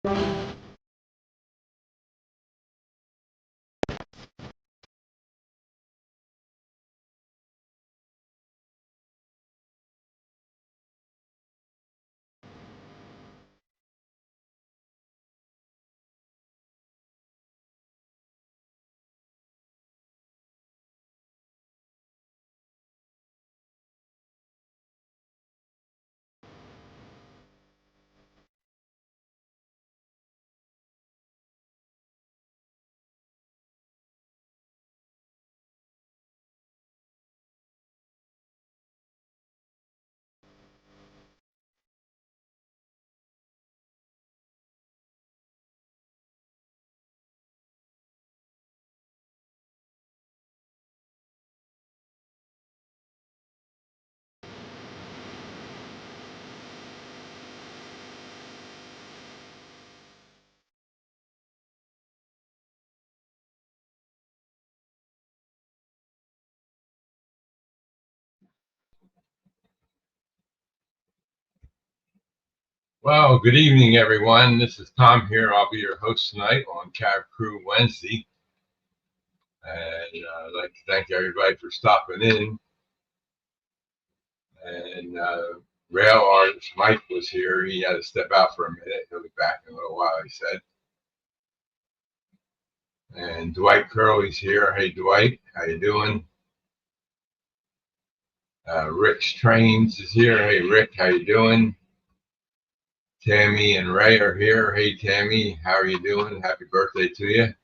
Well, good evening, everyone. This is Tom here. I'll be your host tonight on Cab Cre Wednesday. And I'd like to thank everybody for stopping in. And rail artist Mike was here. He had to step out for a minute. He'll be back in a little while, he said. And Dwight Curley's here. Hey, Dwight, how you doing? Rick's Trains is here. Hey, Rick, how you doing? Tammy and Ray are here. Hey, Tammy, how are you doing? Happy birthday to you.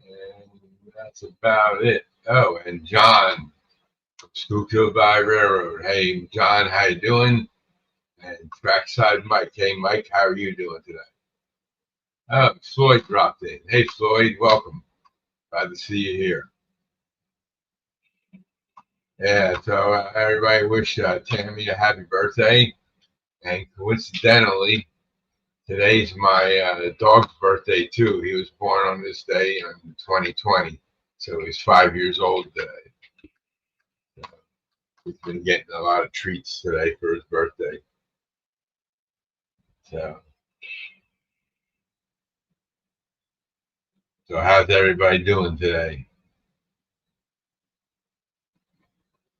And that's about it. Oh, and John from Schuylkill Valley Railroad. Hey, John, how you doing? And Trackside Mike. Hey, Mike, how are you doing today? Oh, Floyd dropped in. Hey, Floyd, welcome. Glad to see you here. Yeah, so everybody wish Tammy a happy birthday. And coincidentally, today's my dog's birthday, too. He was born on this day in 2020. So he's 5 years old today. So he's been getting a lot of treats today for his birthday. So how's everybody doing today?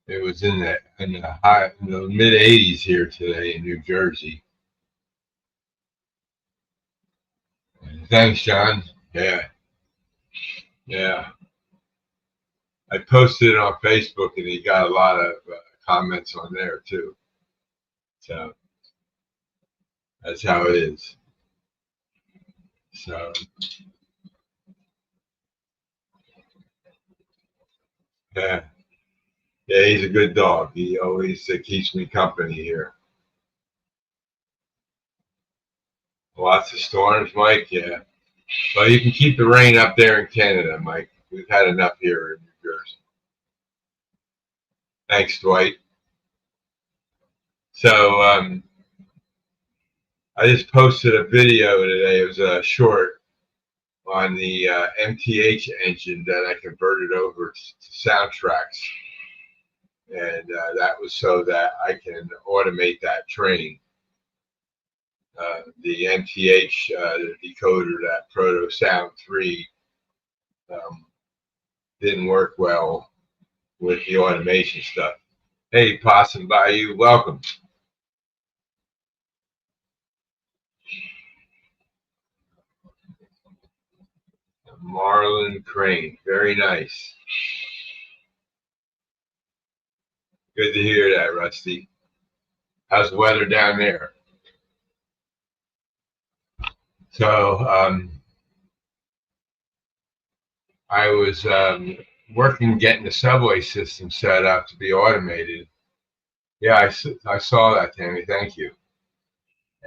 It was in the mid 80s here today in New Jersey. Thanks, John. Yeah. I posted it on Facebook, and he got a lot of comments on there too. So that's how it is. So yeah, he's a good dog. He always keeps me company here. Lots of storms, Mike. Yeah. Well, you can keep the rain up there in Canada, Mike. We've had enough here in New Jersey. Thanks, Dwight. So I just posted a video today. It was a short on the MTH engine that I converted over to soundtracks, and that was so that I can automate that train. The MTH the decoder, that Proto Sound 3, didn't work well with the automation stuff. Hey, Possum Bayou, welcome. Marlin Crane, very nice. Good to hear that, Rusty. How's the weather down there? So I was working getting the subway system set up to be automated. Yeah, I saw that, Tammy. Thank you.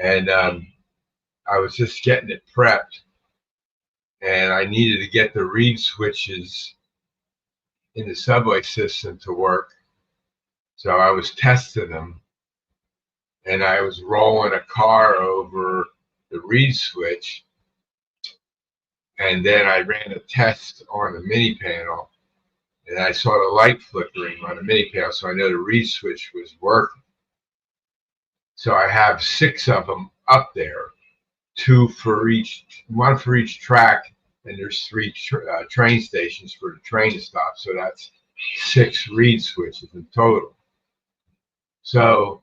And I was just getting it prepped, and I needed to get the reed switches in the subway system to work. So I was testing them, and I was rolling a car over the reed switch, and then I ran a test on the mini panel, and I saw the light flickering on the mini panel, so I know the reed switch was working. So I have 6 of them up there, one for each track, and there's 3 train stations for the train to stop. So that's 6 reed switches in total. So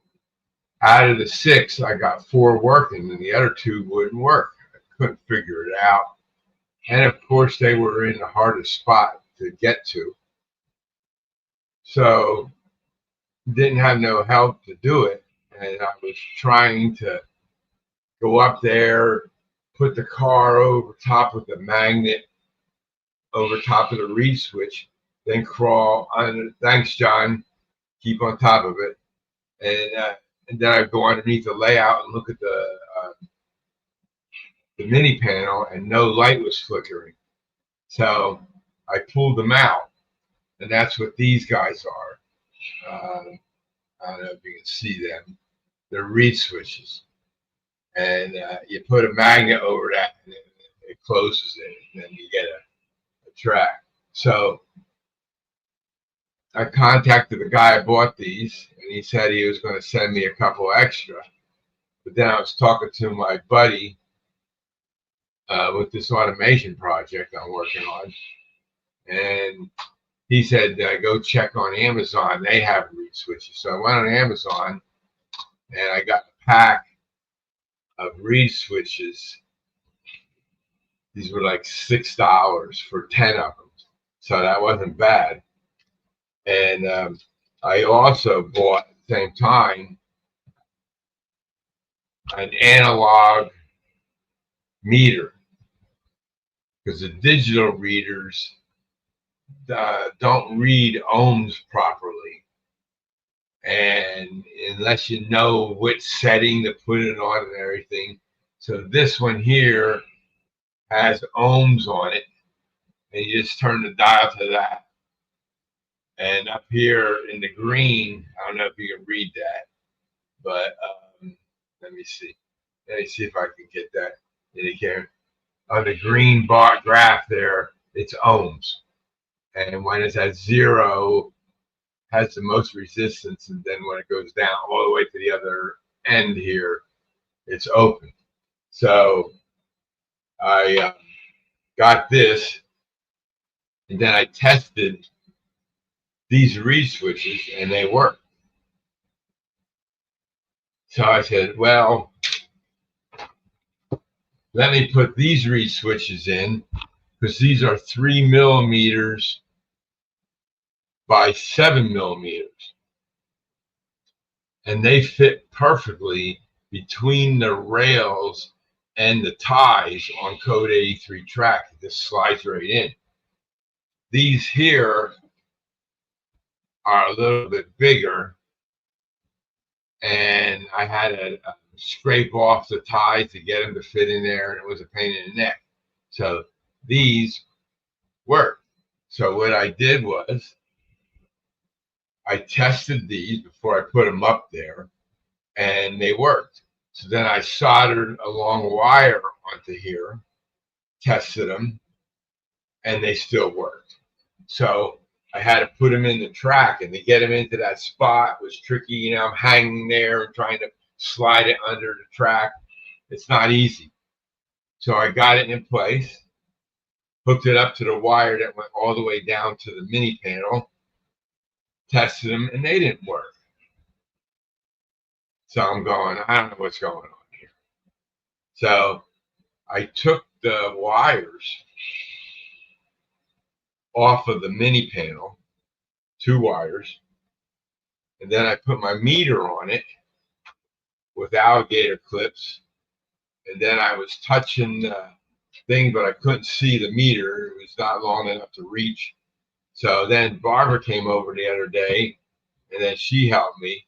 out of the 6, I got 4 working, and the other 2 wouldn't work. I couldn't figure it out. And of course, they were in the hardest spot to get to. So didn't have no help to do it. And I was trying to go up there, put the car over top of the magnet, over top of the reed switch, then crawl under. Thanks, John. Keep on top of it. And then I'd go underneath the layout and look at the mini panel, and no light was flickering. So I pulled them out, and that's what these guys are. I don't know if you can see them. They're reed switches. And you put a magnet over that, and it closes it, and then you get a track. So I contacted the guy I bought these, and he said he was going to send me a couple extra. But then I was talking to my buddy with this automation project I'm working on, and he said, go check on Amazon. They have reed switches. So I went on Amazon, and I got a pack of reed switches. These were like $6 for 10 of them. So that wasn't bad. And I also bought at the same time an analog meter, because the digital readers don't read ohms properly, and unless you know which setting to put it on and everything. So this one here has ohms on it, and you just turn the dial to that. And up here in the green, I don't know if you can read that, but let me see. Let me see if I can get that indicator. On the green bar graph there, it's ohms. And when it's at 0, has the most resistance. And then when it goes down all the way to the other end here, it's open. So I got this, and then I tested these reed switches, and they work. So I said, well, let me put these reed switches in, because these are 3 millimeters by 7 millimeters. And they fit perfectly between the rails and the ties on code 83 track. It just slides right in. These here are a little bit bigger, and I had to scrape off the ties to get them to fit in there, and it was a pain in the neck. So these work. So what I did was I tested these before I put them up there, and they worked. So then I soldered a long wire onto here, tested them, and they still worked. So I had to put them in the track, and to get them into that spot was tricky. You know, I'm hanging there and trying to slide it under the track. It's not easy. So I got it in place, hooked it up to the wire that went all the way down to the mini panel, tested them, and they didn't work. So I'm going, I don't know what's going on here. So I took the wires off of the mini panel, 2 wires, and then I put my meter on it with alligator clips, and then I was touching the thing, but I couldn't see the meter. It was not long enough to reach. So then Barbara came over the other day, and then she helped me,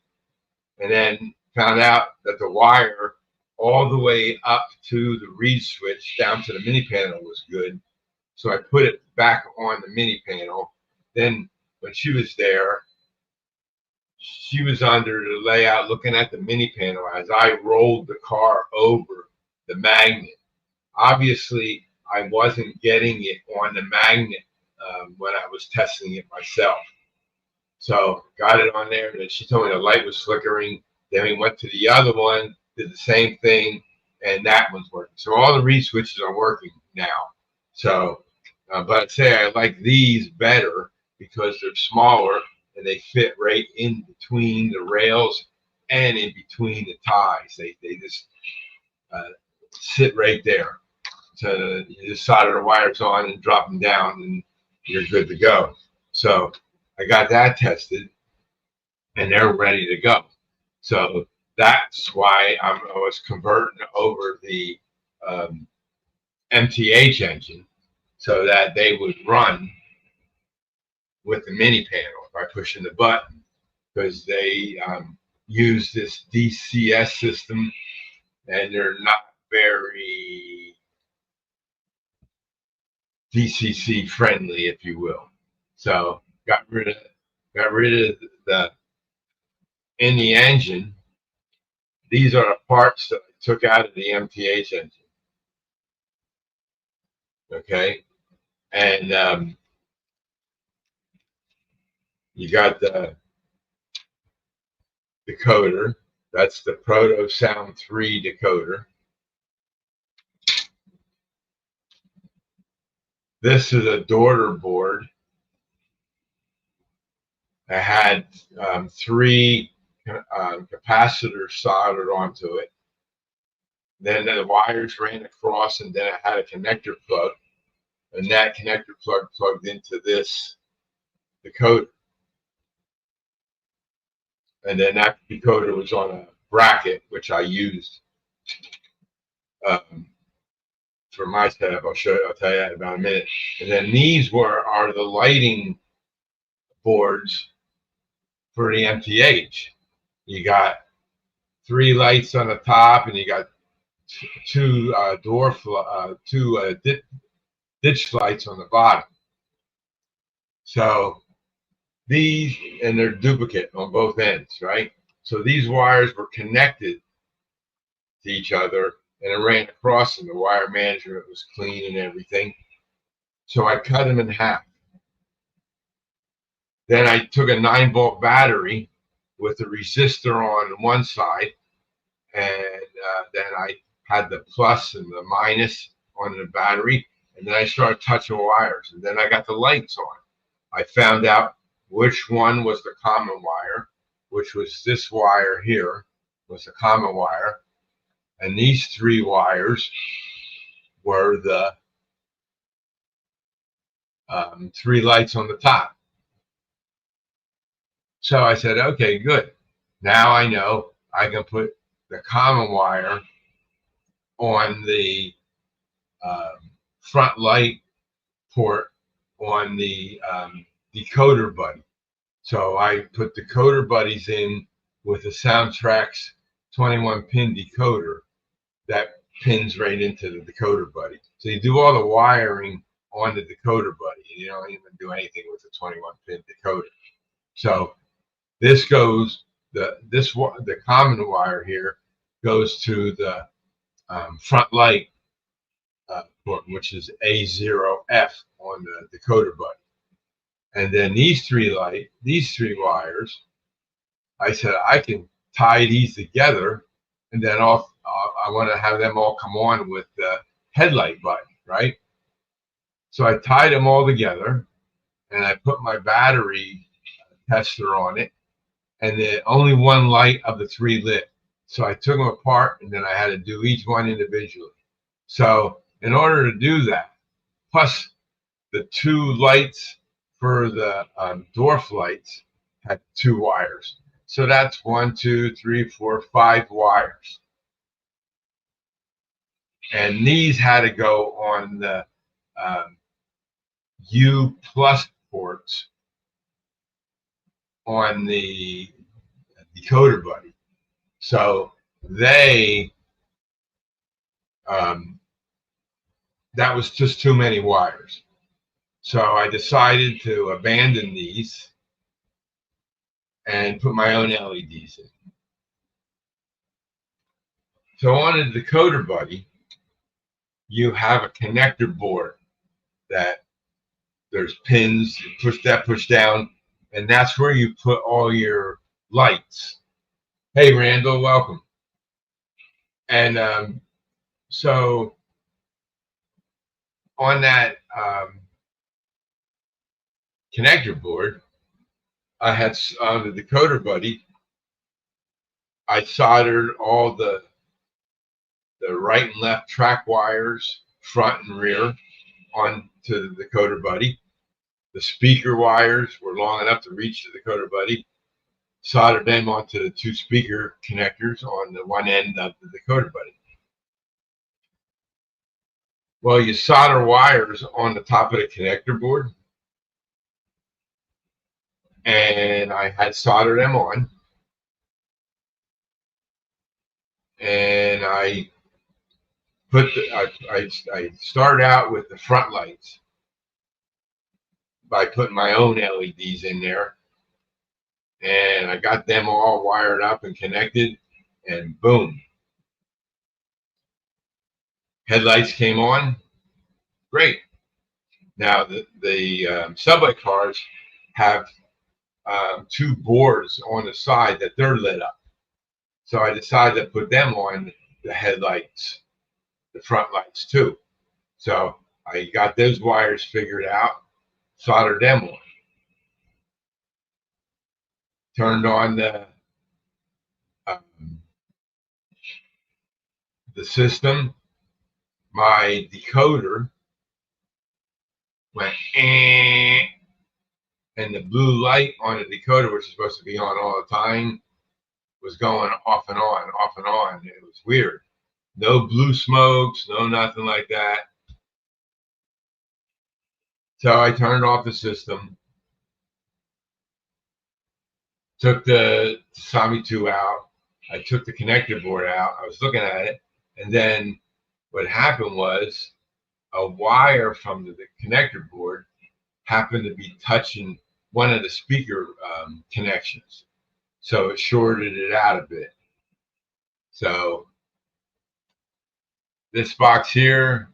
and then found out that the wire all the way up to the reed switch down to the mini panel was good. So I put it back on the mini panel. Then when she was there, she was under the layout looking at the mini panel as I rolled the car over the magnet. Obviously, I wasn't getting it on the magnet when I was testing it myself. So got it on there, and then she told me the light was flickering. Then we went to the other one, did the same thing, and that one's working. So all the reed switches are working now. So, but I'd say I like these better because they're smaller and they fit right in between the rails and in between the ties. They just sit right there. So you just solder the wires on and drop them down, and you're good to go. So I got that tested, and they're ready to go. So that's why I was converting over the MTH engine so that they would run with the mini panel by pushing the button, because they use this DCS system and they're not very DCC friendly, if you will. So got rid of the in the engine. These are the parts that I took out of the MTH engine. Okay, and you got the decoder. That's the Proto Sound 3 decoder. This is a daughter board. I had 3 capacitors soldered onto it. Then the wires ran across, and then I had a connector plug, and that connector plug plugged into this decoder. And then that decoder was on a bracket, which I used for my setup. I'll tell you that in about a minute. And then these are the lighting boards for the MTH. You got 3 lights on the top, and you got 2 ditch lights on the bottom. So these, and they're duplicate on both ends, right? So these wires were connected to each other, and it ran across, and the wire management was clean and everything. So I cut them in half. Then I took a 9-volt battery with a resistor on one side, and then I had the plus and the minus on the battery, and then I started touching wires, and then I got the lights on. I found out which one was the common wire, which was this wire here, was the common wire, and these 3 wires were the 3 lights on the top. So I said, okay, good. Now I know I can put the common wire on the front light port on the decoder buddy. So I put decoder buddies in with the Soundtrack's 21-pin decoder that pins right into the decoder buddy. So you do all the wiring on the decoder buddy. You don't even do anything with the 21-pin decoder. So this goes, the common wire here goes to the front light port, which is A0F on the decoder buddy. And then these 3 wires, I said I can tie these together, and then I want to have them all come on with the headlight button, right? So I tied them all together, and I put my battery tester on it, and then only one light of the 3 lit. So I took them apart, and then I had to do each one individually. So in order to do that, plus the 2 lights for the dwarf lights had 2 wires. So that's 1, 2, 3, 4, 5 wires. And these had to go on the U plus ports on the decoder buddy. So they, that was just too many wires. So I decided to abandon these and put my own LEDs in. So on the decoder buddy, you have a connector board that there's pins, you push down, and that's where you put all your lights. Hey, Randall, welcome. And so on that connector board, I had on the decoder buddy, I soldered all the right and left track wires, front and rear, onto the decoder buddy. The speaker wires were long enough to reach the decoder buddy. Soldered them onto the two speaker connectors on the one end of the decoder buddy. Well, you solder wires on the top of the connector board, and I had soldered them on, and I I started out with the front lights by putting my own LEDs in there, and I got them all wired up and connected, and boom, headlights came on. Great. Now the subway cars have two boards on the side that they're lit up, so I decided to put them on the headlights, the front lights too. So I got those wires figured out, soldered them on, turned on um, the system. My decoder went and the blue light on the decoder, which is supposed to be on all the time, was going off and on, off and on. It was weird. No blue smokes, no nothing like that. So I turned off the system, took the Sami 2 out. I took the connector board out. I was looking at it, and then what happened was a wire from the connector board happened to be touching one of the speaker connections. So it shorted it out a bit. So this box here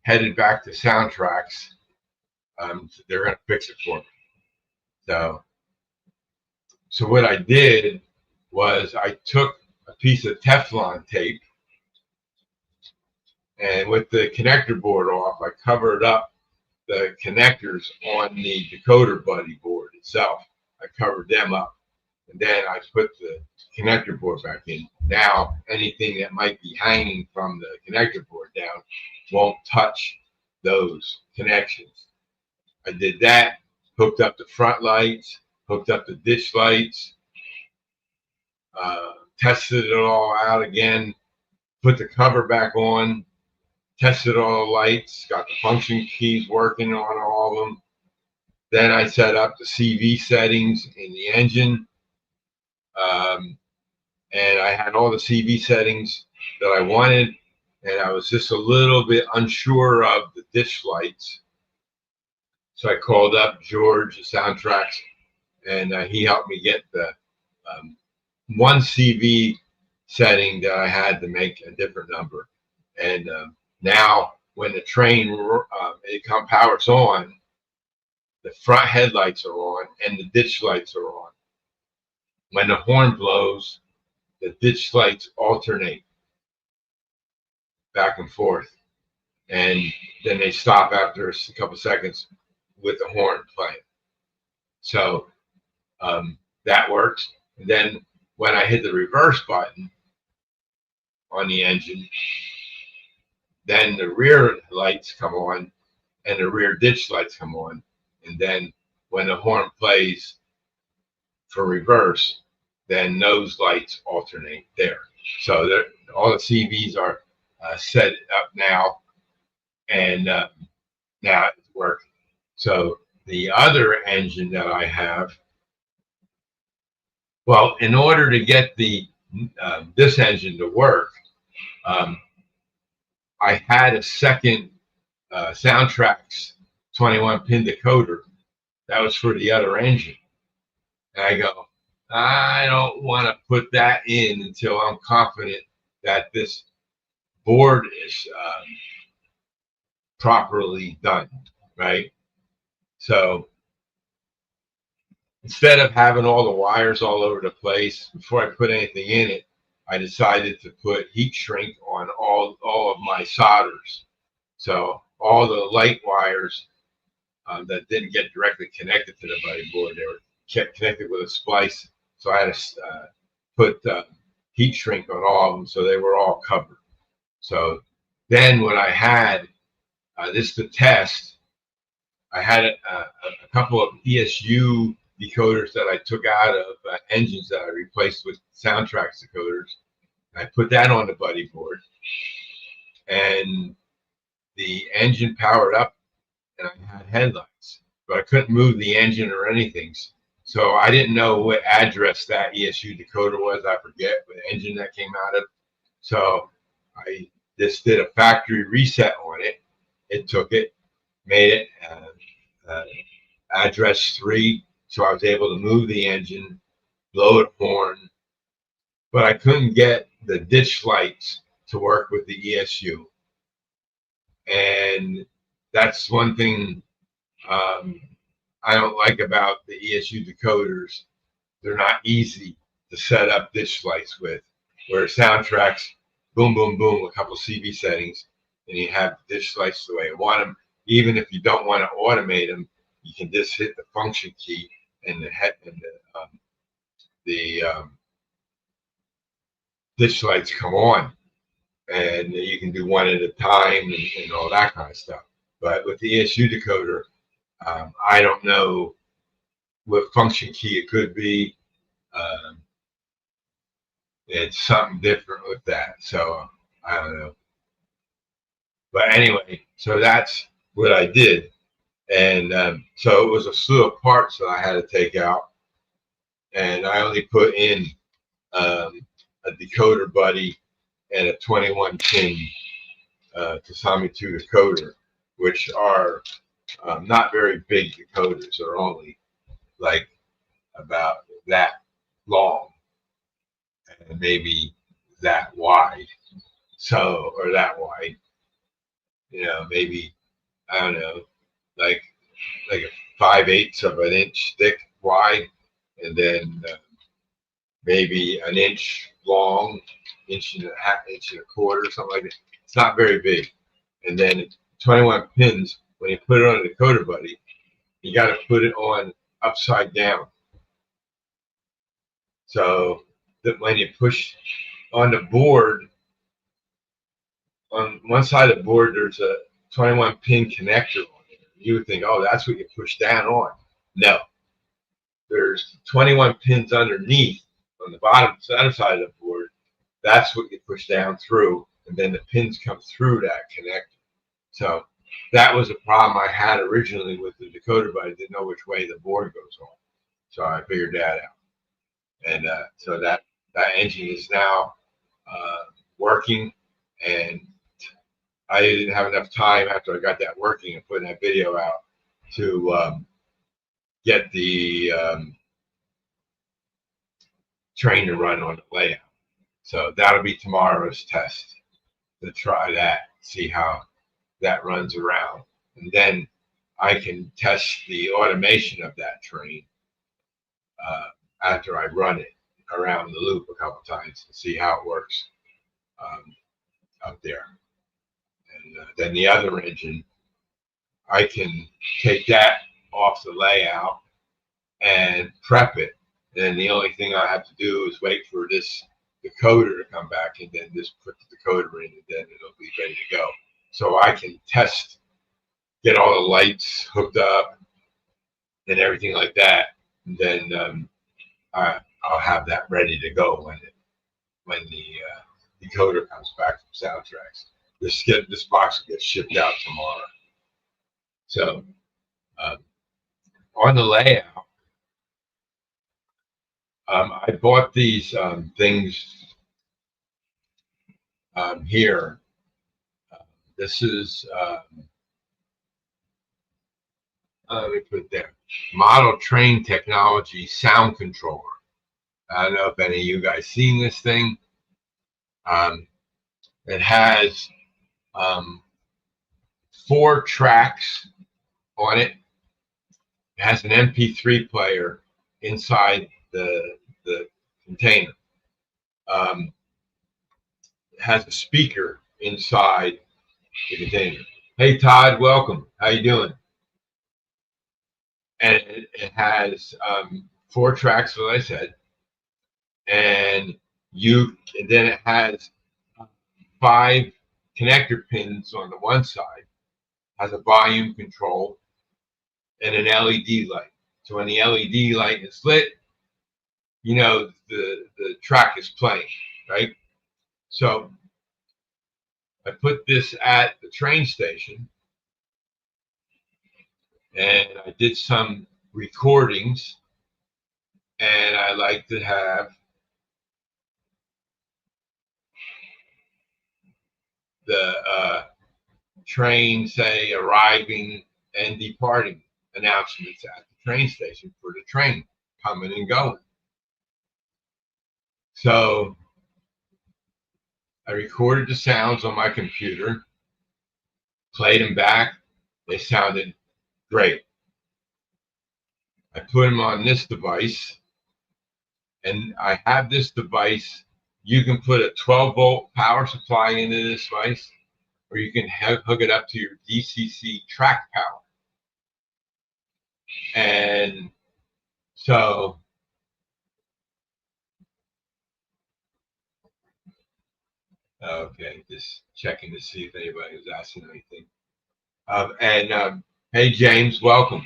headed back to Soundtracks. They're going to fix it for me. So what I did was I took a piece of Teflon tape, and with the connector board off, I covered up the connectors on the decoder buddy board itself. I covered them up, and then I put the connector board back in. Now anything that might be hanging from the connector board down won't touch those connections. I did that, hooked up the front lights, hooked up the ditch lights, tested it all out again, put the cover back on, tested all the lights, got the function keys working on all of them. Then I set up the CV settings in the engine, and I had all the CV settings that I wanted, and I was just a little bit unsure of the ditch lights. So I called up George at Soundtracks, and he helped me get the one CV setting that I had to make a different number. And now when the train powers on, the front headlights are on and the ditch lights are on. When the horn blows, the ditch lights alternate back and forth, and then they stop after a couple seconds with the horn playing. So that works. And then when I hit the reverse button on the engine, then the rear lights come on and the rear ditch lights come on. And then when the horn plays for reverse, then those lights alternate there. So all the CVs are set up now, and now it's working. So the other engine that I have, well, in order to get this engine to work, I had a second Soundtracks 21-pin decoder that was for the other engine. And I go, I don't want to put that in until I'm confident that this board is properly done, right? So instead of having all the wires all over the place, before I put anything in it, I decided to put heat shrink on all of my solders. So all the light wires that didn't get directly connected to the buddy board, they were kept connected with a splice. So I had to put heat shrink on all of them, so they were all covered. So then when I had this to test, I had a couple of ESU decoders that I took out of engines that I replaced with Soundtrax decoders. I put that on the buddy board, and the engine powered up, and I had headlights, but I couldn't move the engine or anything. So I didn't know what address that ESU decoder was. I forget what engine that came out of. So I just did a factory reset on it. It took it, made it address 3, so I was able to move the engine, blow a horn, but I couldn't get the ditch lights to work with the ESU. And that's one thing I don't like about the ESU decoders. They're not easy to set up ditch lights with, where Soundtrax, boom, boom, boom, a couple CV settings, and you have the ditch lights the way you want them. Even if you don't want to automate them, you can just hit the function key and the ditch lights come on, and you can do one at a time and all that kind of stuff. But with the ESU decoder, I don't know what function key it could be. It's something different with that. So I don't know. But anyway, so that's what I did. And so it was a slew of parts that I had to take out. And I only put in a decoder buddy and a 21 pin Kasami 2 decoder, which are not very big decoders. They're only like about that long and maybe that wide. So, or that wide, maybe, I don't know, like a 5/8 of an inch thick wide, and then maybe an inch long, inch and a half, inch and a quarter, something like that. It's not very big. And then 21 pins, when you put it on a decoder buddy, you got to put it on upside down. So that when you push on the board, on one side of the board, there's a 21 pin connector on it. You would think, oh, that's what you push down on. No. There's 21 pins underneath on the bottom center side of the board. That's what you push down through, and then the pins come through that connector. So that was a problem I had originally with the decoder, but I didn't know which way the board goes on. So I figured that out. And so that engine is now working, and I didn't have enough time after I got that working and putting that video out to get the train to run on the layout. So that'll be tomorrow's test, to try that, see how that runs around. And then I can test the automation of that train after I run it around the loop a couple times and see how it works up there. And then the other engine, I can take that off the layout and prep it. And then the only thing I have to do is wait for this decoder to come back, and then just put the decoder in, and then it'll be ready to go. So I can test, get all the lights hooked up and everything like that. And then I'll have that ready to go when the decoder comes back from Soundtrax. This box will get shipped out tomorrow. So on the layout, I bought these things here. This is, let me put it there, Model Train Technology Sound Controller. I don't know if any of you guys seen this thing. It has 4 tracks on it. It has an MP3 player, inside the container. It has a speaker inside the container. Hey Todd, welcome. How you doing? And it has 4 tracks, as I said, and then it has 5 connector pins on the one side, has a volume control, and an LED light. So when the LED light is lit, you know the track is playing, right? So I put this at the train station, and I did some recordings, and I like to have the train, say, arriving and departing announcements at the train station for the train coming and going. So I recorded the sounds on my computer, played them back. They sounded great. I put them on this device, and I have this device. You can put a 12-volt power supply into this device, or you can hook it up to your DCC track power. And so okay, just checking to see if anybody was asking anything. Hey, James, welcome.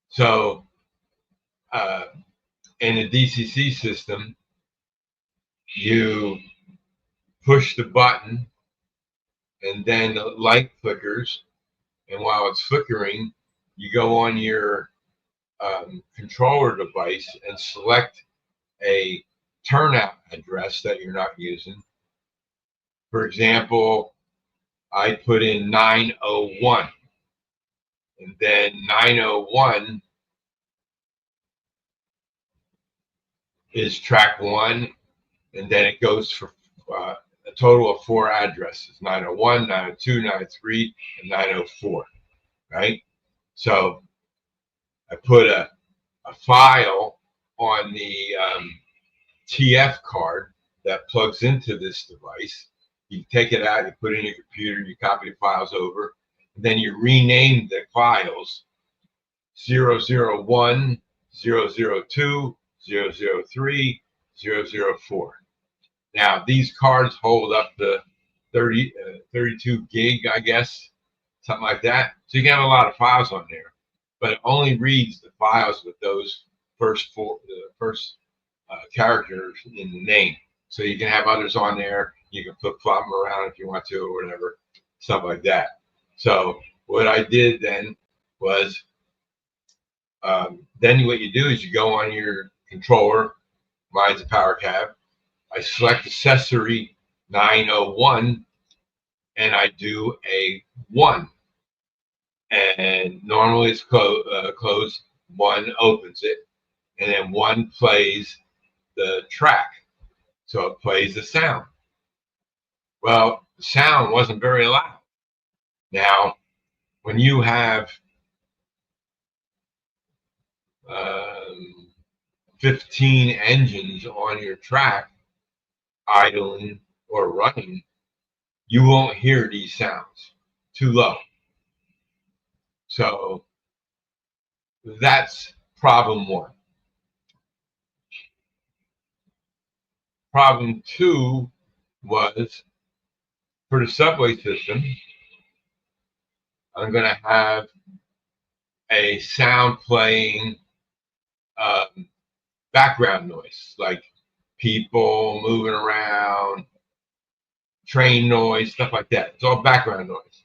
So in the DCC system, you push the button, and then the light flickers. And while it's flickering, you go on your controller device and select a turnout address that you're not using. For example, I put in 901, and then 901 is track 1, and then it goes for a total of 4 addresses: 901, 902, 903, and 904, right? So I put a file on the TF card that plugs into this device. You take it out, you put it in your computer, you copy the files over, and then you rename the files 001, 002, 003, 004. Now, these cards hold up to 32 gig, I guess, something like that. So you can have a lot of files on there, but it only reads the files with those first characters in the name. So you can have others on there. You can flip-flop them around if you want to, or whatever, stuff like that. So what I did then was, then what you do is you go on your controller. Mine's a Power Cab. I select accessory 901, and I do a 1. And normally it's closed. 1 opens it, and then 1 plays the track. So it plays the sound. Well, the sound wasn't very loud. Now, when you have 15 engines on your track idling or running, you won't hear these sounds. Too low. So that's problem 1. Problem 2 was, for the subway system, I'm going to have a sound playing background noise, like people moving around, train noise, stuff like that. It's all background noise.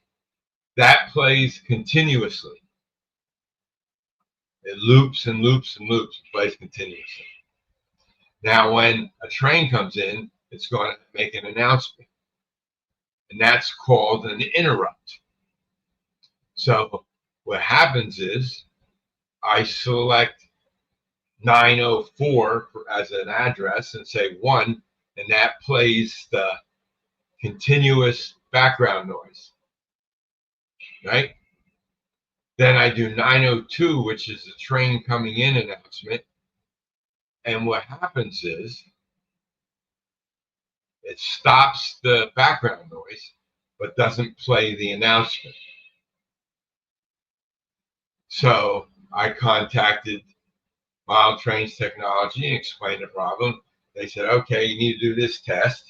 That plays continuously. It loops and loops and loops. It plays continuously. Now, when a train comes in, it's going to make an announcement, and that's called an interrupt. So what happens is I select 904 as an address and say 1, and that plays the continuous background noise, right? Then I do 902, which is the train coming in announcement. And what happens is it stops the background noise, but doesn't play the announcement. So I contacted Mild Trains Technology and explained the problem. They said, okay, you need to do this test.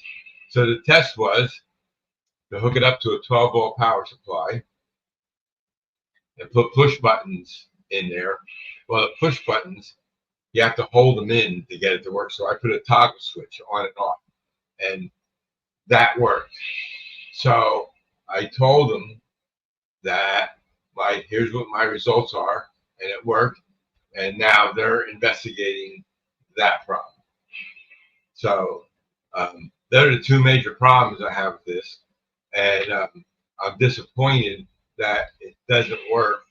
So the test was to hook it up to a 12-volt power supply and put push buttons in there. Well, the push buttons, you have to hold them in to get it to work. So I put a toggle switch on and off, and that worked. So I told them that here's what my results are, and it worked. And now they're investigating that problem. So those are the two major problems I have with this, and I'm disappointed that it doesn't work.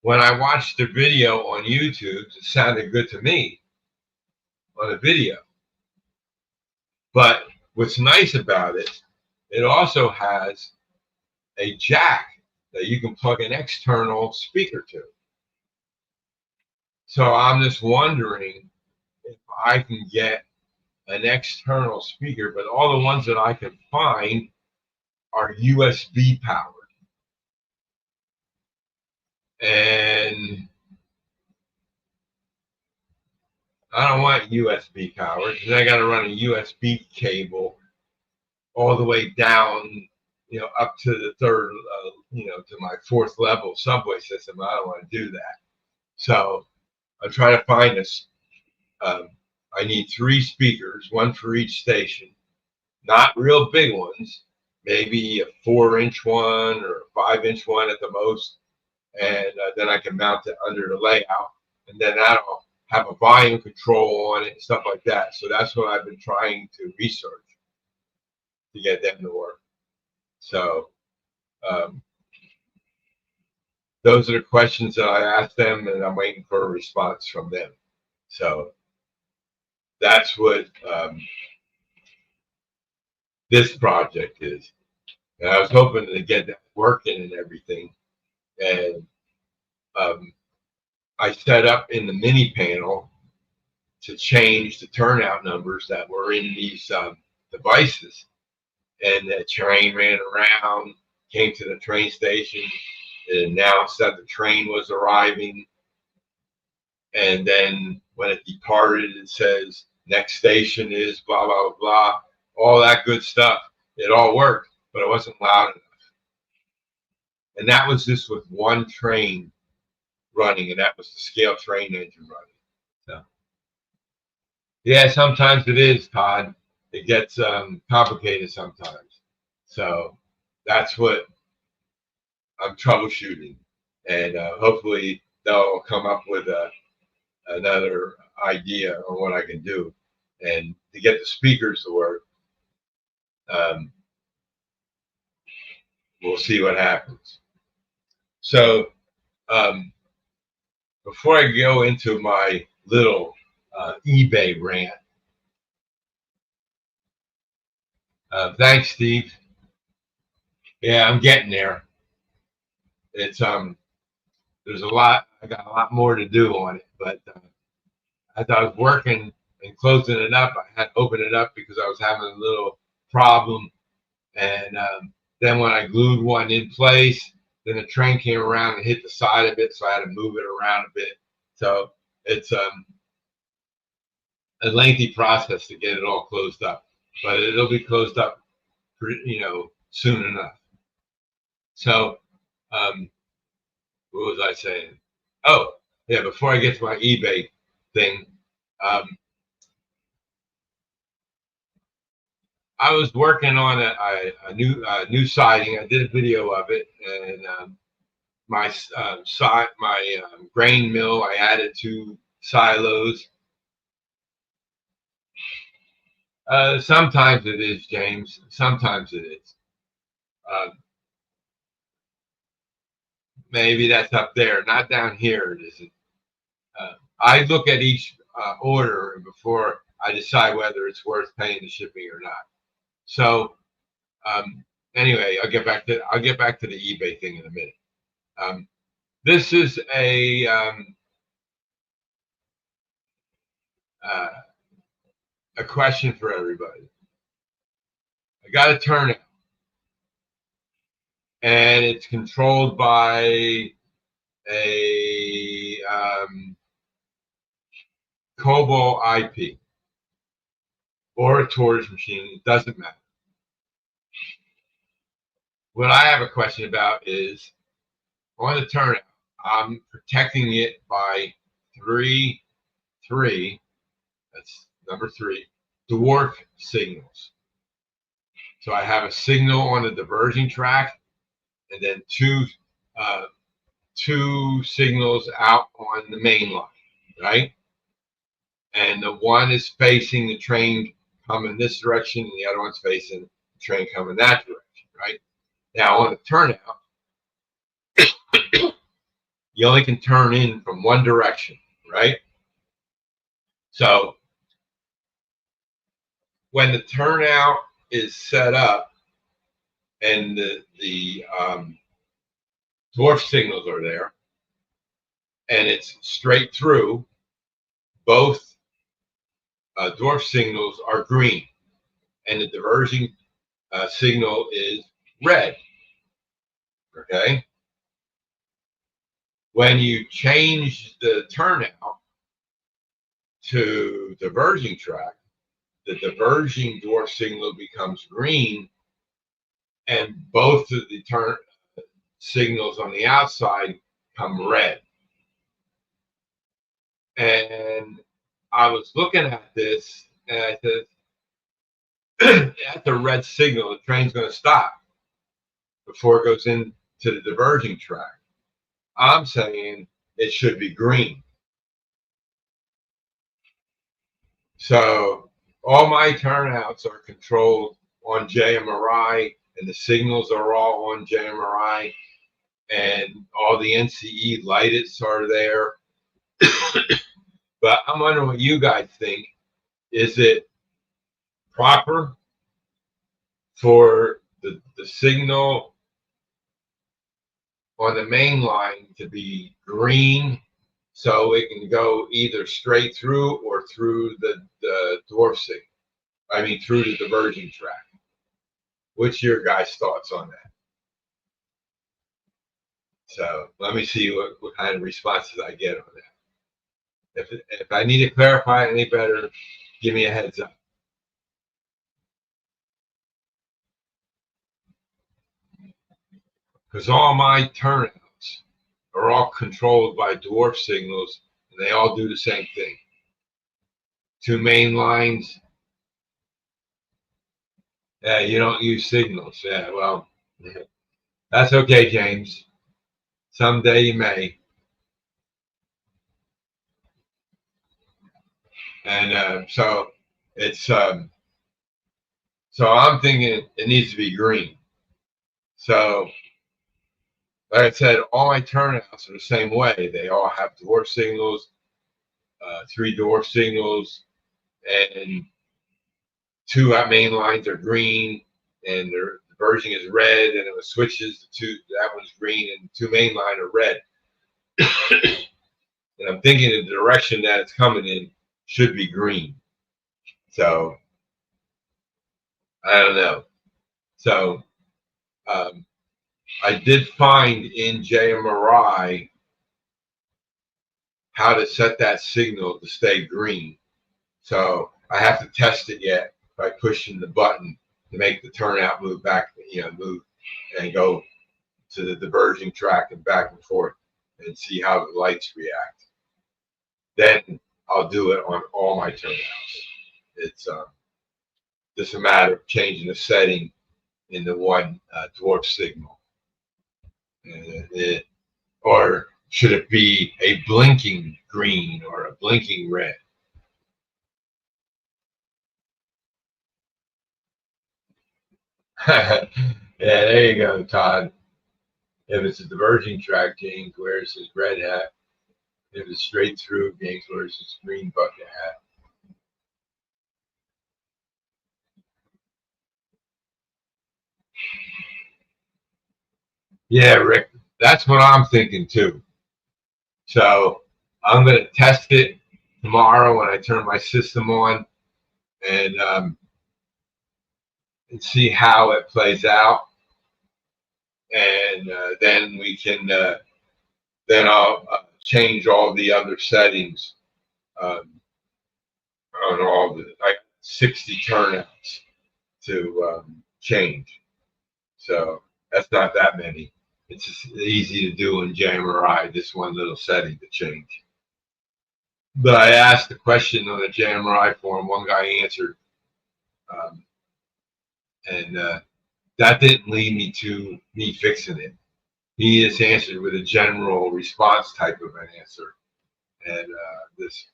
When I watched the video on YouTube, it sounded good to me on the video. But what's nice about it, it also has a jack that you can plug an external speaker to. So I'm just wondering if I can get an external speaker, but all the ones that I can find are USB powered. And I don't want USB powered because I got to run a USB cable all the way down, up to the third, to my fourth level subway system. I don't want to do that. So I'm trying to find this. I need 3 speakers, one for each station, not real big ones, maybe a 4-inch one or a 5-inch one at the most. And then I can mount it under the layout, and then that'll have a volume control on it and stuff like that. So that's what I've been trying to research to get them to work. So those are the questions that I asked them, and I'm waiting for a response from them. So that's what this project is. And I was hoping to get that working and everything. And I set up in the mini panel to change the turnout numbers that were in these devices. And the train ran around, came to the train station, it announced that the train was arriving. And then when it departed, it says, next station is blah, blah, blah, all that good stuff. It all worked, but it wasn't loud enough. And that was just with one train running, and that was the scale train engine running. So, yeah, sometimes it is, Todd. It gets complicated sometimes. So that's what I'm troubleshooting, and hopefully they'll come up with another idea on what I can do, and to get the speakers to work. We'll see what happens. So before I go into my little eBay rant, thanks, Steve. Yeah, I'm getting there. It's there's a lot. I got a lot more to do on it, but as I was working and closing it up, I had to open it up because I was having a little problem. And then when I glued one in place, then the train came around and hit the side of it, so I had to move it around a bit. So it's a lengthy process to get it all closed up, but it'll be closed up, soon enough. So what was I saying? Oh, yeah, before I get to my eBay thing, I was working on a new siding. I did a video of it, and my grain mill, I added 2 silos. Sometimes it is, James. Sometimes it is. Maybe that's up there, not down here. It isn't. I look at each order before I decide whether it's worth paying the shipping or not. So anyway, I'll get back to the eBay thing in a minute. This is a question for everybody. I got a turnout, and it's controlled by a COBOL IP or a tortoise machine. It doesn't matter. What I have a question about is on the turnout, I'm protecting it by three, that's number 3, dwarf signals. So I have a signal on the diverging track, and then two signals out on the main line, right? And the one is facing the train coming this direction, and the other one's facing the train coming that direction, right? Now on the turnout, you only can turn in from one direction, right? So when the turnout is set up and the dwarf signals are there, and it's straight through, both dwarf signals are green, and the diverging signal is red. Okay. When you change the turnout to diverging track, the diverging dwarf signal becomes green, and both of the signals on the outside come red. And I was looking at this, and I said, at the red signal, the train's going to stop before it goes into the diverging track. I'm saying it should be green. So all my turnouts are controlled on JMRI, and the signals are all on JMRI, and all the NCE lights are there. But I'm wondering what you guys think. Is it proper for the signal on the main line to be green so it can go either straight through or through the dwarf signal? I mean, through the diverging track. What's your guys' thoughts on that? So let me see what kind of responses I get on that. If I need to clarify it any better, give me a heads up. Because all my turnouts are all controlled by dwarf signals, and they all do the same thing. 2 main lines. Yeah, you don't use signals. Yeah, well, that's okay, James. Someday you may. And so it's so I'm thinking it needs to be green. So like I said, all my turnouts are the same way. They all have dwarf signals, 3 dwarf signals, and 2 main lines are green, and the diverging is red, and it switches to that one's green, and 2 main line are red. And I'm thinking the direction that it's coming in should be green. So I don't know. So I did find in JMRI how to set that signal to stay green. So I have to test it yet by pushing the button to make the turnout move back, move and go to the diverging track and back and forth and see how the lights react. Then I'll do it on all my turnouts. It's just a matter of changing the setting in the one dwarf signal. Or should it be a blinking green or a blinking red? Yeah, there you go, Todd. If it's a diverging track, James wears his red hat. If it's straight through, James wears his green bucket hat. Yeah, Rick. That's what I'm thinking too. So I'm going to test it tomorrow when I turn my system on, and see how it plays out, and then we can then I'll change all the other settings um, on all the like 60 turnouts to change. So that's not that many. It's just easy to do in JMRI, this one little setting to change. But I asked the question on the JMRI forum. One guy answered, um, and that didn't lead me to me fixing it. He just answered with a general response type of an answer. And this,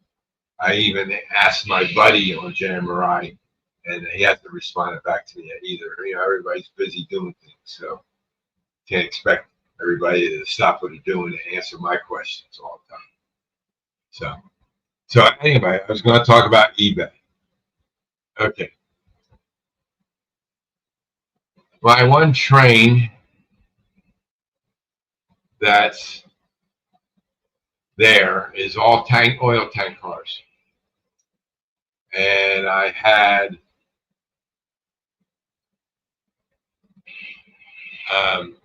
I even asked my buddy on JMRI, and he hasn't responded back to me yet either. You know, everybody's busy doing things, so can't expect everybody to stop what they're doing to answer my questions all the time. So anyway, I was going to talk about eBay. Okay, my one train that's there is all oil tank cars, and um,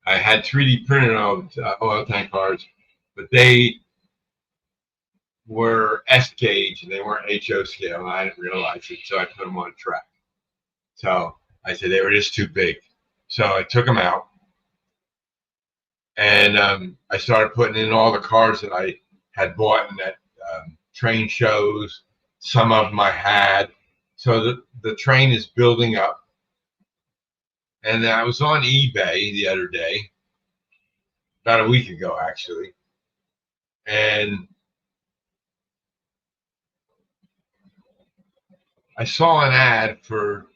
I had 3D printed oil tank cars, but they were S gauge and they weren't HO scale, and I didn't realize it, so I put them on a track. So I said they were just too big, so I took them out, and I started putting in all the cars that I had bought in that train shows. Some of them I had, so the train is building up. And I was on eBay the other day, about a week ago actually, and I saw an ad for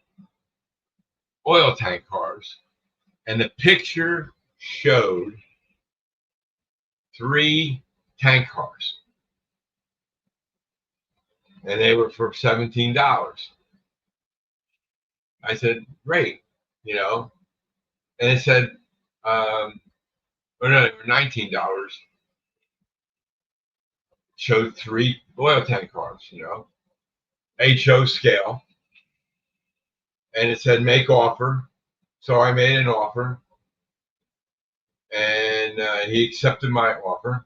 oil tank cars, and the picture showed 3 tank cars, and they were for $17. I said, great, you know, and it said, oh no, they were $19. Showed 3 oil tank cars, you know, HO scale, and it said make offer. So I made an offer, and he accepted my offer.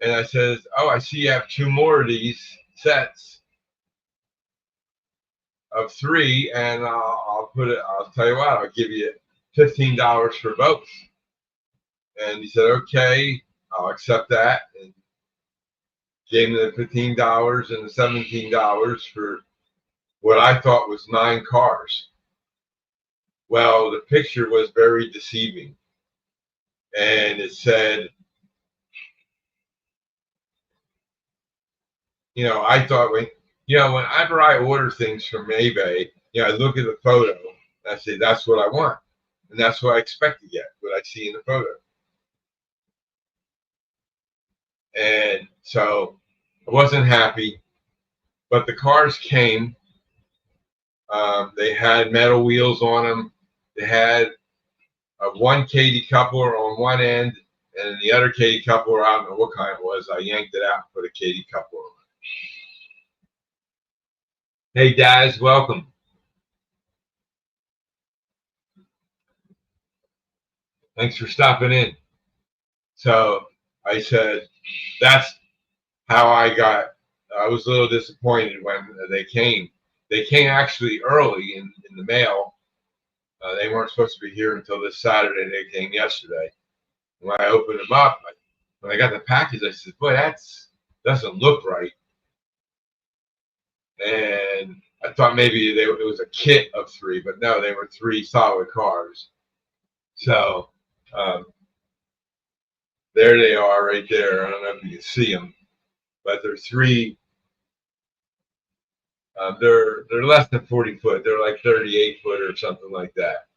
And I says, oh, I see you have 2 more of these sets of 3, and I'll tell you what, I'll give you $15 for both. And he said, okay, I'll accept that. And gave me the $15 and the $17 for what I thought was 9 cars. Well, the picture was very deceiving. And it said, you know, I thought whenever I order things from eBay, you know, I look at the photo and I say, that's what I want. And that's what I expect to get, what I see in the photo. And so I wasn't happy, but the cars came. They had metal wheels on them. They had a 1 KD coupler on one end, and the other KD coupler, I don't know what kind it was. I yanked it out and put a KD coupler on it. Hey, Daz, welcome. Thanks for stopping in. So I said, that's how I was a little disappointed when they came. They came actually early in the mail. They weren't supposed to be here until this Saturday. They came yesterday. When I opened them up, when I got the package, I said, boy, that doesn't look right. And I thought maybe it was a kit of 3, but no, they were 3 solid cars. So there they are right there. I don't know if you can see them, but they're 3. They're less than 40 foot. They're like 38 foot or something like that.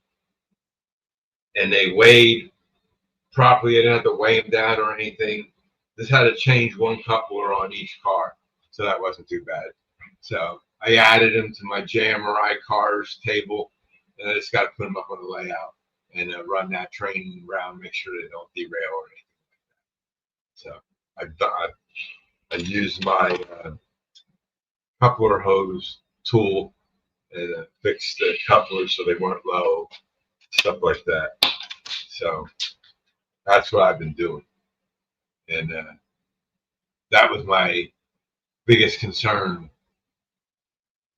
And they weighed properly. I didn't have to weigh them down or anything. Just had to change 1 coupler on each car, so that wasn't too bad. So I added them to my JMRI cars table, and I just got to put them up on the layout and run that train around, make sure they don't derail or anything. So I used my coupler hose tool and fixed the couplers so they weren't low, stuff like that. So that's what I've been doing, and that was my biggest concern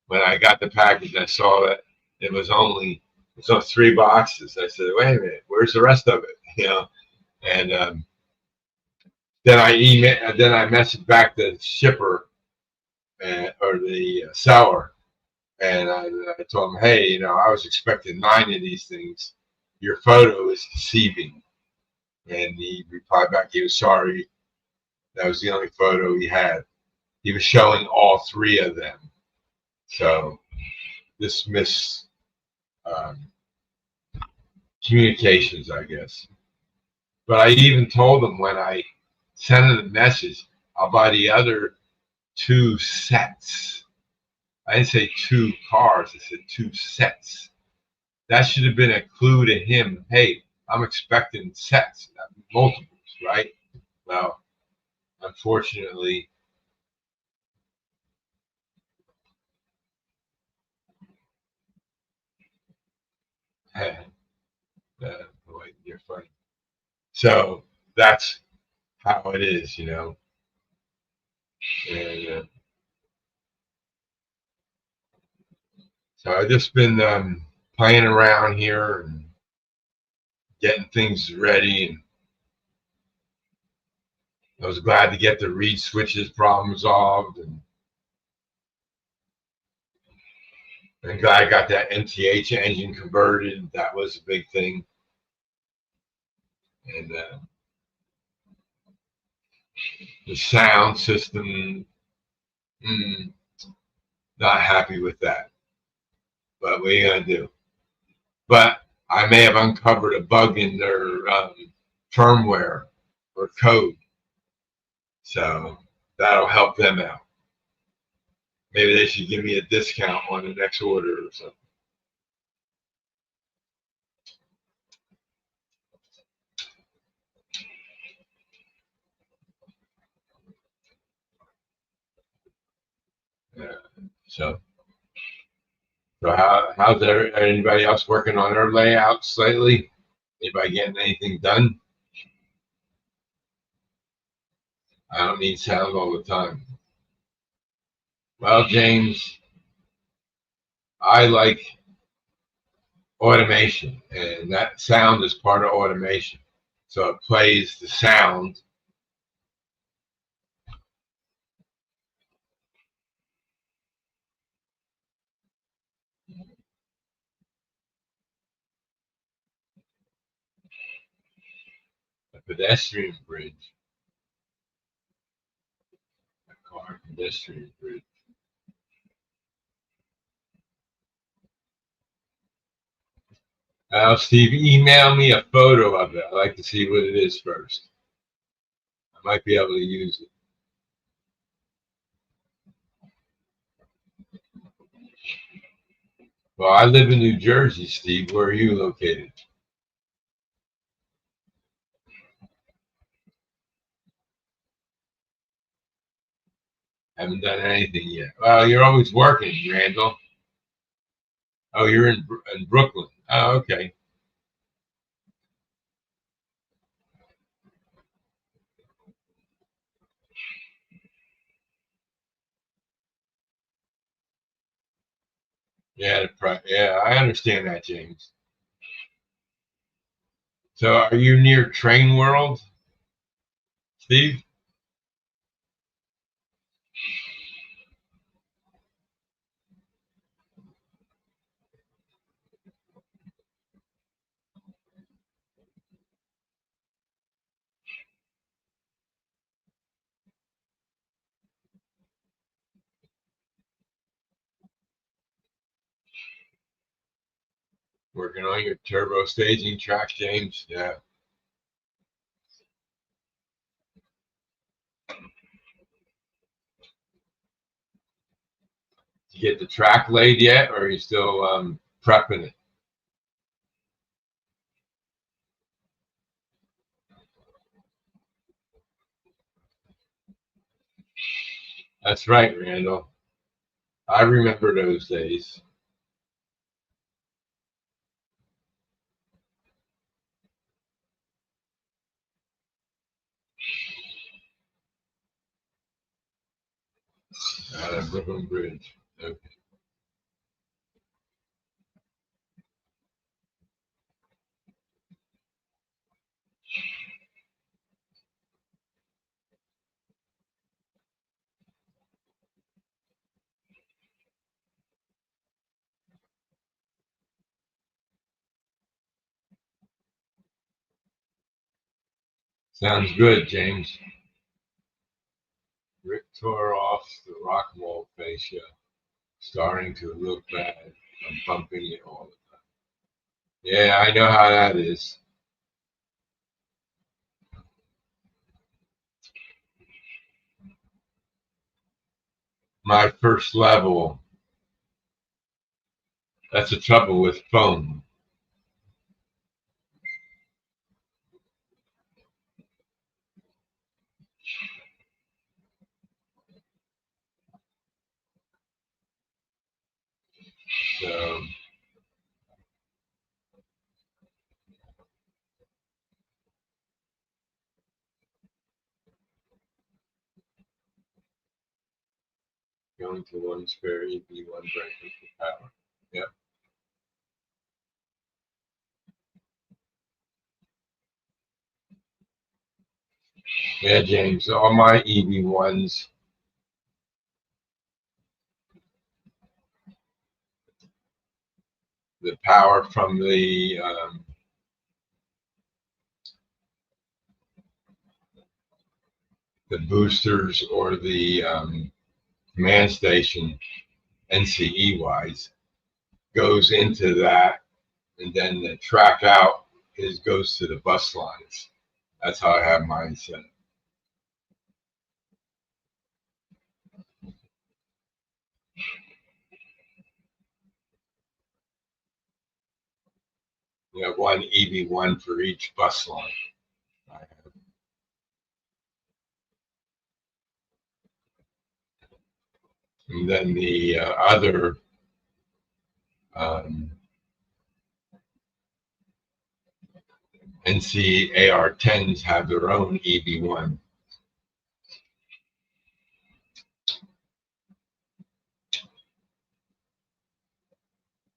when I got the package. I saw that it's only 3 boxes. I said, "Wait a minute, where's the rest of it?" And then I messaged back the shipper or the seller, and I told him, "Hey, I was expecting 9 of these things. Your photo is deceiving." And he replied back, he was sorry. That was the only photo he had. He was showing all 3 of them. So this communications, I guess. But I even told him when I sent him the message, I'll buy the other 2 sets. I didn't say 2 cars. I said 2 sets. That should have been a clue to him. Hey, I'm expecting sets, multiples, right? Well, unfortunately, boy, you're funny. So that's how it is. And so I've just been playing around here and getting things ready. And I was glad to get the reed switches problem resolved, and I'm glad I got that MTH engine converted. That was a big thing. And the sound system, not happy with that. But what are you gonna do? But I may have uncovered a bug in their firmware or code, so that'll help them out. Maybe they should give me a discount on the next order or something. Yeah. So how's anybody else working on their layouts lately? Anybody getting anything done? I don't need sound all the time. Well, James, I like automation, and that sound is part of automation. So it plays the sound. A pedestrian bridge, a car pedestrian bridge. Steve, email me a photo of it. I'd like to see what it is first. I might be able to use it. Well, I live in New Jersey, Steve. Where are you located? Haven't done anything yet. Well, you're always working, Randall. Oh, you're in Brooklyn. Oh, okay. Yeah, yeah, I understand that, James. So, are you near Train World, Steve? Working on your turbo staging track, James? Yeah. Did you get the track laid yet, or are you still prepping it? That's right, Randall. I remember those days. Out of Brooklyn Bridge. Okay. Sounds good, James. Rick tore off the rock wall fascia, starting to look bad. I'm bumping it all the time. Yeah, I know how that is. My first level, that's the trouble with foam. So, going to one spare EB1 breaker for power. Yep. Yeah, James, all my EB1s, the power from the boosters or the command station, NCE wise, goes into that, and then the track out goes to the bus lines. That's how I have mine set. You have one EB1 for each bus line. I have. And then the other um, NCAR10s have their own EB1.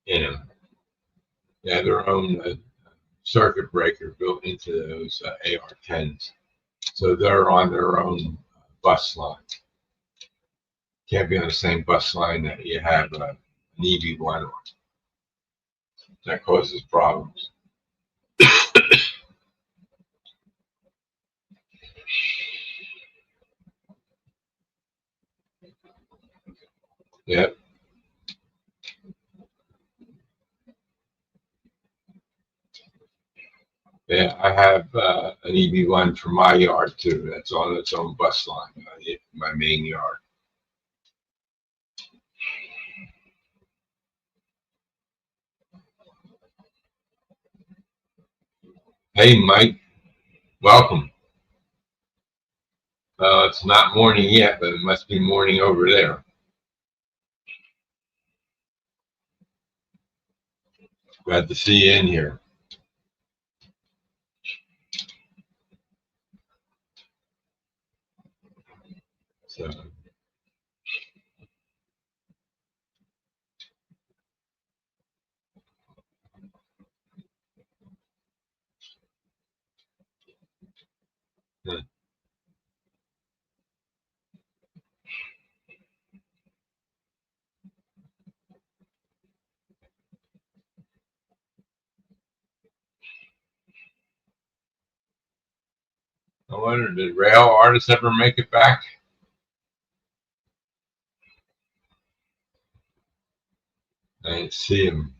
You know, they have their own circuit breaker built into those AR10s. So they're on their own bus line. Can't be on the same bus line that you have an EB1 on. That causes problems. Yep. Yeah, I have an EB1 for my yard too. That's on its own bus line, my main yard. Hey, Mike, welcome. It's not morning yet, but it must be morning over there. Glad to see you in here. So, I wonder, did rail artists ever make it back? I didn't see him.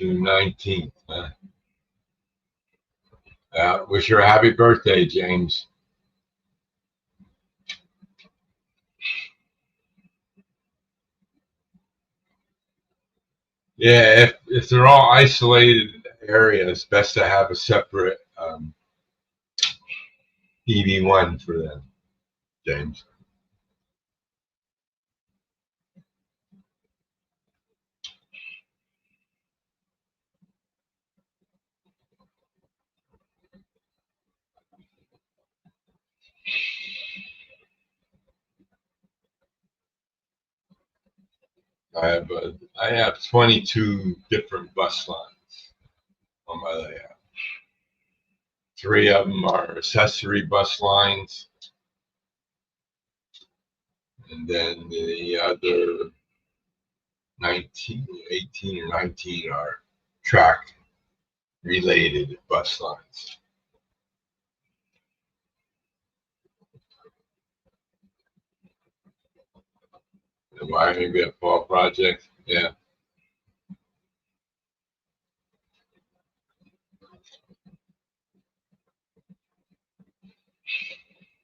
19th. Wish you a happy birthday, James. Yeah, if they're all isolated areas, best to have a separate EV1 for them, James. I have 22 different bus lines on my layout. Three of them are accessory bus lines, and then the other 19, 18 or 19 are track related bus lines. The wiring be a fall project. Yeah.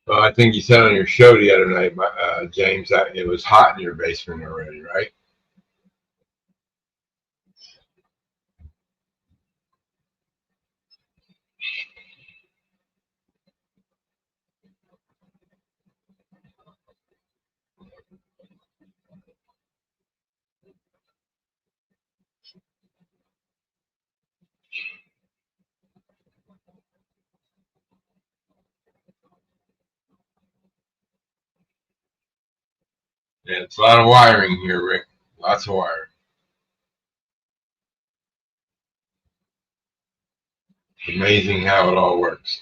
Well, I think you said on your show the other night, James, that it was hot in your basement already, right? Yeah, it's a lot of wiring here, Rick. Lots of wiring. It's amazing how it all works.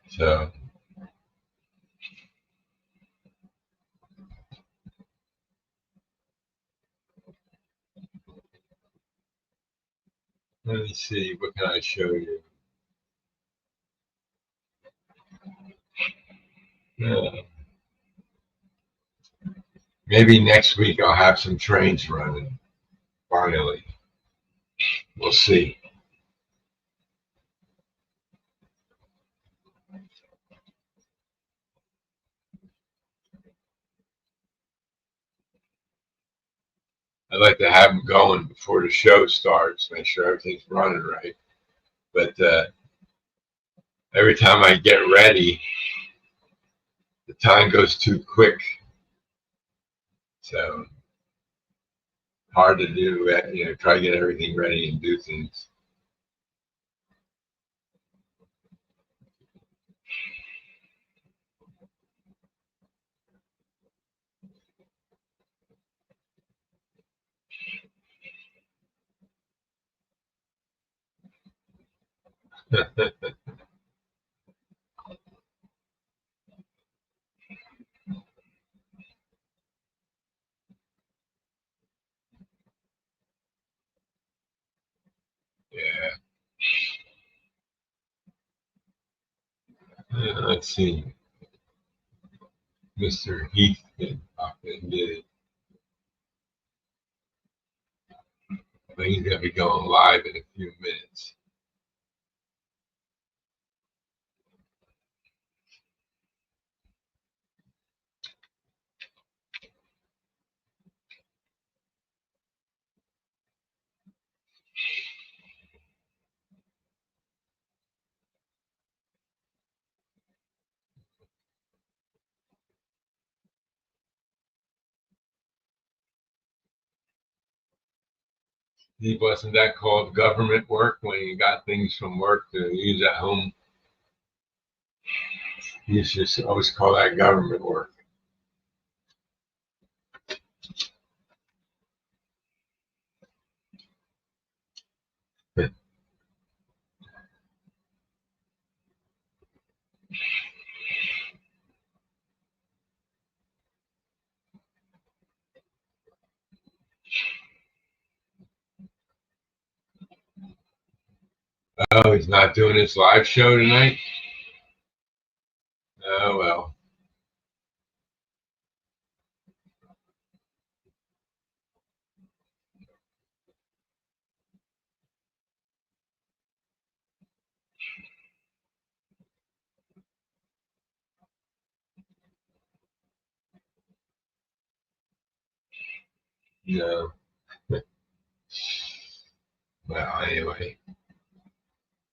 So let me see. What can I show you? Uh, Maybe next week I'll have some trains running. Finally, we'll see. I'd like to have them going before the show starts. Make sure everything's running right. But every time I get ready, the time goes too quick. So hard to do. Try to get everything ready and do things. Yeah. Let's see. Mr. Heath did pop in, did it. I think he's gonna be going live in a few minutes. He wasn't that called government work when you got things from work to use at home? He used to just always call that government work. Oh, he's not doing his live show tonight? Oh, well. No. Well, anyway.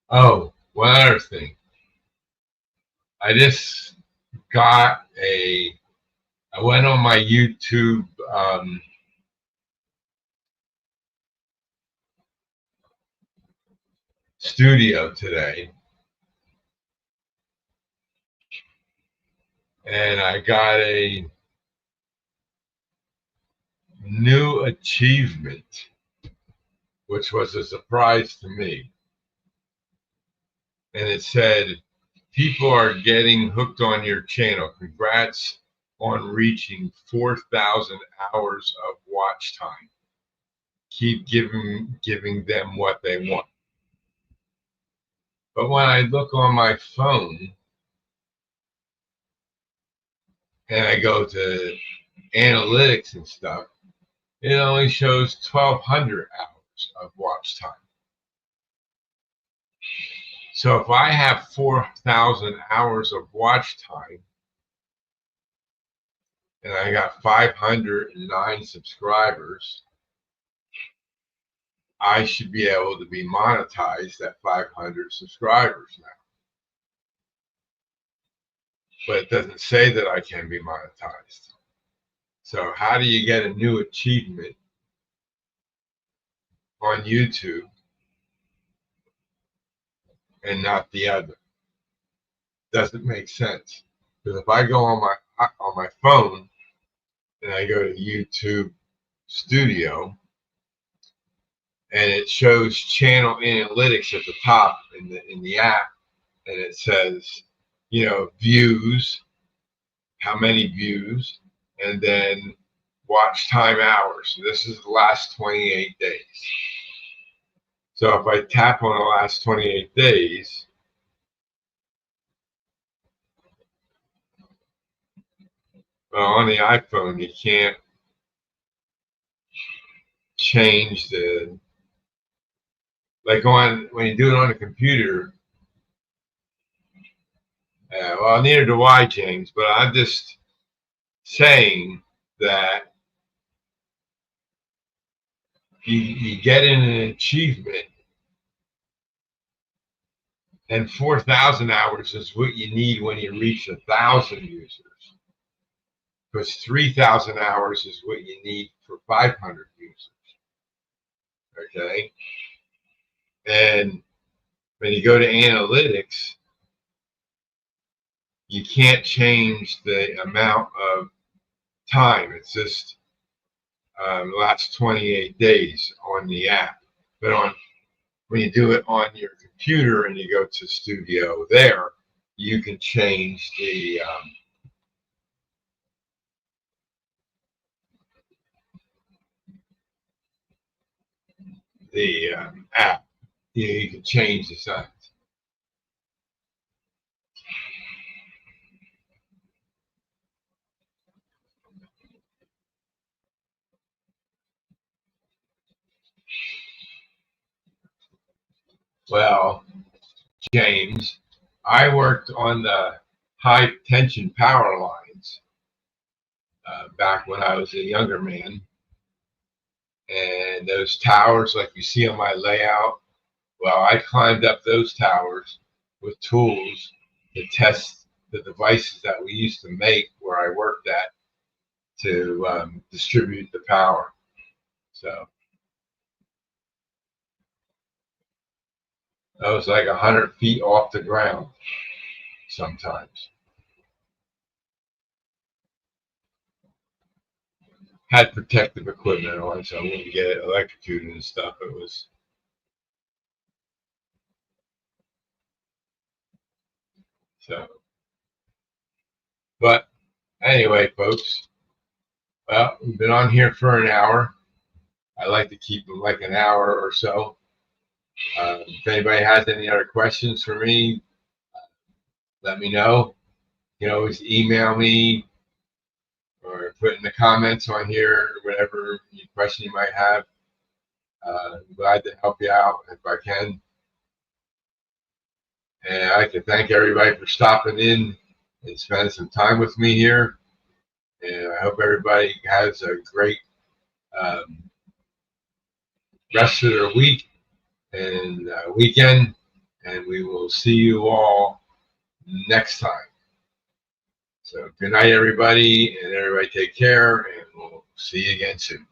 Oh, one other thing. I just got I went on my YouTube studio today, and I got a new achievement, which was a surprise to me. And it said, people are getting hooked on your channel. Congrats on reaching 4,000 hours of watch time. Keep giving them what they want. But when I look on my phone and I go to analytics and stuff, it only shows 1,200 hours of watch time. So if I have 4,000 hours of watch time and I got 509 subscribers, I should be able to be monetized at 500 subscribers now. But it doesn't say that I can be monetized. So how do you get a new achievement on YouTube and not the other? Doesn't make sense. Because if I go on my phone and I go to YouTube Studio and it shows channel analytics at the top in the app, and it says, views, how many views, and then watch time hours. So this is the last 28 days. So if I tap on the last 28 days, well, on the iPhone, you can't change when you do it on the computer. Well, neither do I, James, but I'm just saying that you get in an achievement, and 4,000 hours is what you need when you reach 1,000 users. Because 3,000 hours is what you need for 500 users. Okay? And when you go to analytics, you can't change the amount of time. It's just the last 28 days on the app. But when you do it on your computer and you go to Studio there, you can change the app. You can change the size. Well, James, I worked on the high tension power lines back when I was a younger man. And those towers, like you see on my layout, well, I climbed up those towers with tools to test the devices that we used to make where I worked at to distribute the power. So I was like 100 feet off the ground sometimes. Had protective equipment on, so I wouldn't get electrocuted and stuff. It was so. But anyway, folks, well, we've been on here for an hour. I like to keep them like an hour or so. If anybody has any other questions for me, let me know. You can always email me or put in the comments on here, whatever question you might have. I'm glad to help you out if I can. And I'd like to thank everybody for stopping in and spending some time with me here. And I hope everybody has a great um, rest of their week and weekend. And we will see you all next time. So good night, everybody, and everybody take care, and we'll see you again soon.